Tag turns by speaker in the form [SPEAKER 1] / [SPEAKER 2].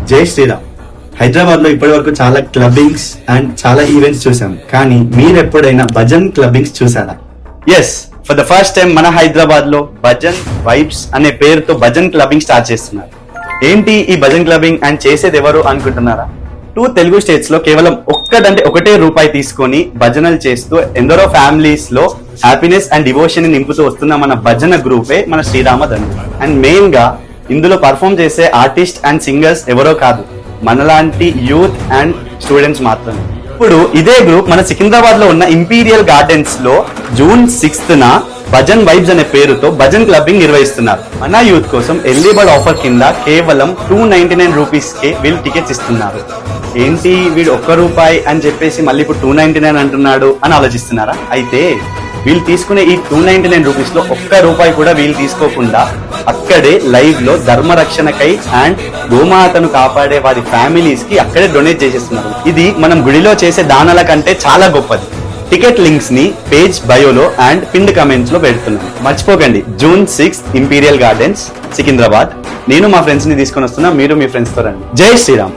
[SPEAKER 1] జై శ్రీరామ్. హైదరాబాద్ లో ఇప్పటి వరకు చాలా క్లబ్బింగ్స్ అండ్ చాలా ఈవెంట్స్ చూసాం, కానీ మీరు ఎప్పుడైనా భజన్ క్లబ్బింగ్స్ చూసారా?
[SPEAKER 2] Yes, for the first time మన హైదరాబాద్ లో భజన్ వైబ్స్ అనే పేరుతో భజన్ క్లబ్బింగ్ స్టార్ట్ చేస్తున్నారు. ఏంటి ఈ భజన్ క్లబ్బింగ్ అండ్ చేసేది ఎవరు అనుకుంటున్నారా? 2 తెలుగు స్టేట్స్ లో కేవలం ఒకటే రూపాయి తీసుకొని భజనలు చేస్తూ ఎందరో ఫ్యామిలీస్ లో హ్యాపీనెస్ అండ్ డివోషన్ ని నింపుతూ వస్తున్న మన భజన గ్రూపే మన శ్రీరామ ధను. అండ్ మెయిన్ గా ఇందులో పర్ఫామ్ చేసే ఆర్టిస్ట్ అండ్ సింగర్స్ ఎవరో కాదు, మనలాంటి యూత్ అండ్ స్టూడెంట్స్ మాత్రమే. ఇప్పుడు ఇదే గ్రూప్ మన సికింద్రాబాద్ లో ఉన్న ఇంపీరియల్ గార్డెన్స్ లో June 6th భజన్ వైబ్స్ అనే పేరుతో భజన్ క్లబ్బింగ్ నిర్వహిస్తున్నారు. మన యూత్ కోసం ఎర్లీ బర్డ్ ఆఫర్ కింద కేవలం 299 రూపీస్ కే వీళ్ళు టికెట్స్ ఇస్తున్నారు. ఏంటి వీడు ₹1 అని చెప్పేసి మళ్ళీ ఇప్పుడు 299 అంటున్నాడు అని ఆలోచిస్తున్నారా? అయితే వీళ్ళు తీసుకునే ఈ 299 రూపీస్ లో ₹1 కూడా వీళ్ళు తీసుకోకుండా అక్కడే లైవ్ లో ధర్మ రక్షణకై అండ్ గోమాతను కాపాడే వారి ఫ్యామిలీస్ కి అక్కడే డొనేట్ చేసేస్తున్నారు. ఇది మనం గుడిలో చేసే దానాల కంటే చాలా గొప్పది. టికెట్ లింక్స్ ని పేజ్ బయోలో అండ్ పిన్డ్ కమెంట్స్ లో పెడుతున్నాను. మర్చిపోకండి, June 6th imperial gardens Secunderabad. నేను మా ఫ్రెండ్స్ ని తీసుకొని వస్తున్నా, మీరు మీ ఫ్రెండ్స్ తో రండి. జై శ్రీరామ్.